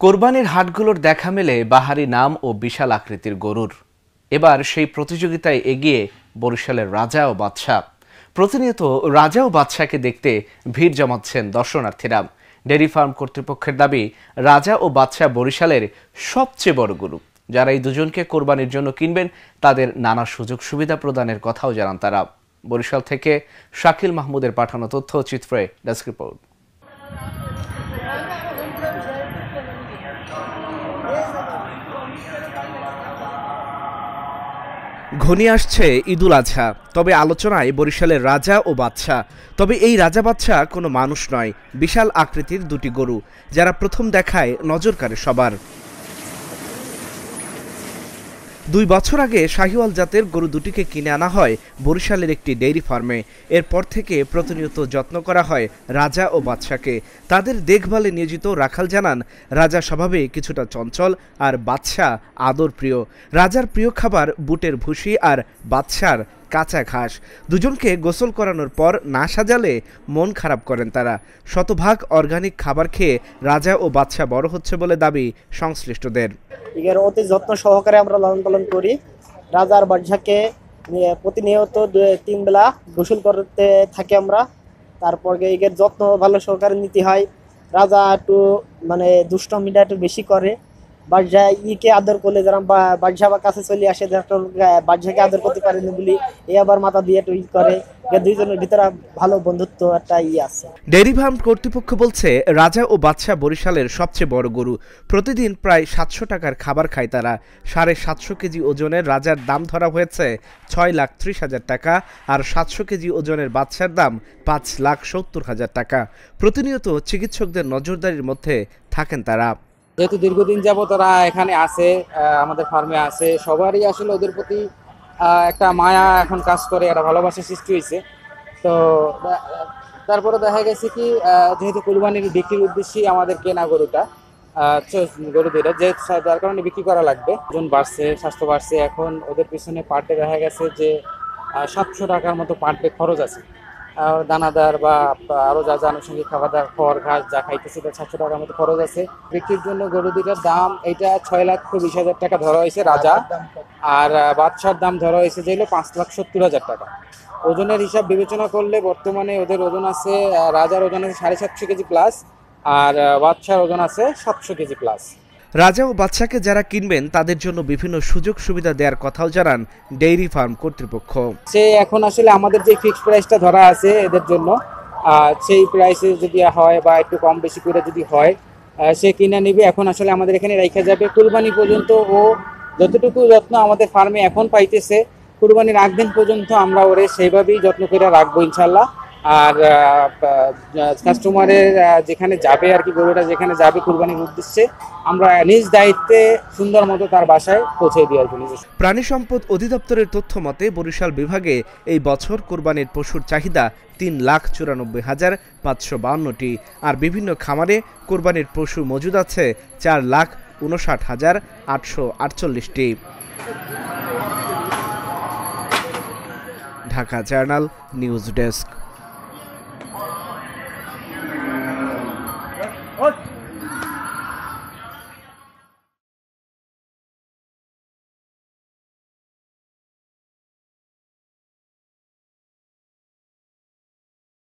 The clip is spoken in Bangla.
কোরবানির হাটগুলোর দেখা মেলে বাহারি নাম ও বিশাল আকৃতির গরুর। এবার সেই প্রতিযোগিতায় এগিয়ে বরিশালের রাজা ও বাদশা। প্রতিনিয়ত রাজা ও বাদশাকে দেখতে ভিড় জমাচ্ছেন দর্শনার্থীরা। ডেয়ারি ফার্ম কর্তৃপক্ষের দাবি, রাজা ও বাদশা বরিশালের সবচেয়ে বড় গরু। যারা এই দুজনকে কোরবানির জন্য কিনবেন তাদের নানা সুযোগ সুবিধা প্রদানের কথাও জানান তারা। বরিশাল থেকে শাকিল মাহমুদের পাঠানো তথ্য চিত্রে ডেস্ক রিপোর্ট। ঘনিয়ে আসছে ঈদুল আজহা, তবে আলোচনায় বরিশালের রাজা ও বাদশা। তবে এই রাজা বাদশা কোনো মানুষ নয়, বিশাল আকৃতির দুটি গরু, যারা প্রথম দেখায় নজর কাড়ে সবার। 2 বছর আগে শাহিওয়াল জাতের গরু দুটিকে কিনে আনা হয় বরিশালের একটি ডেইরি ফার্মে। এরপর থেকে প্রতিনিয়ত যত্ন করা হয় রাজা ও বাদশাকে। তাদের দেখভালে নিয়োজিত রাখাল জানান, রাজা স্বভাবে কিছুটা চঞ্চল আর বাদশা আদর প্রিয়। রাজার প্রিয় খাবার বুটের ভুসি আর বাদশার কাঁচা ঘাস। দুজনকে গোসল করানোর পর না সাজালে মন খারাপ করেন তারা। শতভাগ অর্গানিক খাবার খেয়ে রাজা ও বাদশা বড় হচ্ছে বলে দাবি সংশ্লিষ্টদের। এর অতি যত্ন সহকারে আমরা লালন পালন করি। রাজার বাদশাকে প্রতিনিয়ত 3 বেলা গোসল করতে থাকি আমরা। তারপর এর যত্ন ভালো সহকারে নিতে হয়। রাজা একটু দুষ্টমিটা একটু বেশি করে। বাদশা ইকে আদর করলে যারা বাদশা বা কাছে চলে আসে, বাদশাকে আদর করতে পারেনি বলি এ আবার মাথা দিয়ে একটু করে। দুইজনের ভিতরে ভালো বন্ধুত্ব একটা আছে। ডেয়ারি ফার্ম কর্তৃপক্ষ বলছে, রাজা ও বাদশা বরিশালের সবচেয়ে বড় গরু। প্রতিদিন প্রায় 700 টাকার খাবার খায় তারা। 750 কেজি ওজনের রাজার দাম ধরা হয়েছে 6,30,000 টাকা, আর 700 কেজি ওজনের বাদশার দাম 5,70,000 টাকা। প্রতিনিয়ত চিকিৎসকদের নজরদারির মধ্যে থাকেন তারা। যেহেতু দীর্ঘদিন যাবত ওরা এখানে আছে, আমাদের ফার্মে আছে, সবারই আসলে ওদের প্রতি একটা মায়া এখন কাজ করে, একটা ভালোবাসা সৃষ্টি হয়েছে। তো তারপরে দেখা গেছে কি, যেহেতু কুরবানির বিক্রির উদ্দেশ্যেই আমাদের কেনা গরুটা, গরু দুইটা, যে যার কারণে বিক্রি করা লাগবে। ওজন বাড়ছে, স্বাস্থ্য বাড়ছে। এখন ওদের পিছনে পার ডে দেখা গেছে যে 700 টাকার মতো পার ডে খরচ আছে। দানাদার বা আরো যা আনুষঙ্গিক খাবার দাবার, খড় ঘাস যা খাইতেছে, 700 টাকার মতো খরচ আছে। বিক্রির জন্য গরু দুইটার দাম এটা 6,20,000 টাকা ধরা হয়েছে রাজা, আর বাদশার দাম ধরা হয়েছে যে 5,70,000 টাকা। ওজনের হিসাব বিবেচনা করলে বর্তমানে ওদের ওজন আছে, রাজার ওজন আছে 750 কেজি প্লাস, আর বাদশার ওজন আছে 700 কেজি প্লাস। রাজা ও বাদশাকে যারা কিনবেন তাদের জন্য বিভিন্ন সুযোগ সুবিধা দেওয়ার কথাও জানান ডেইরি ফার্ম কর্তৃপক্ষ। সে এখন আসলে আমাদের যে ফিক্সড প্রাইসটা ধরা আছে এদের জন্য, সেই প্রাইসে যদি হয় বা একটু কম বেশি করে যদি হয়, সে কিনে নিবে। এখন আসলে আমাদের এখানে রাখা যাবে কুরবানি পর্যন্ত। ও যতটুকু যত্ন আমাদের ফার্মে এখন পাইতেছে, কুরবানির আগ দিন পর্যন্ত আমরা ওরে সেইভাবেই যত্ন করে রাখবো ইনশাল্লাহ। আর কাস্টমারের যেখানে যাবে আর কি, গরুটা যেখানে যাবে কুরবানির উদ্দেশ্যে, আমরা নিজ দায়িত্বে সুন্দর মতো তার বাসায় পৌঁছে দিয়ে আসবো। প্রাণী সম্পদ অধিদপ্তরের তথ্য মতে বরিশাল বিভাগে এই বছর কোরবানির পশুর চাহিদা 3,94,552টি, আর বিভিন্ন খামারে কোরবানির পশু মজুদ আছে 4,59,848টি। Dhaka journal news desk.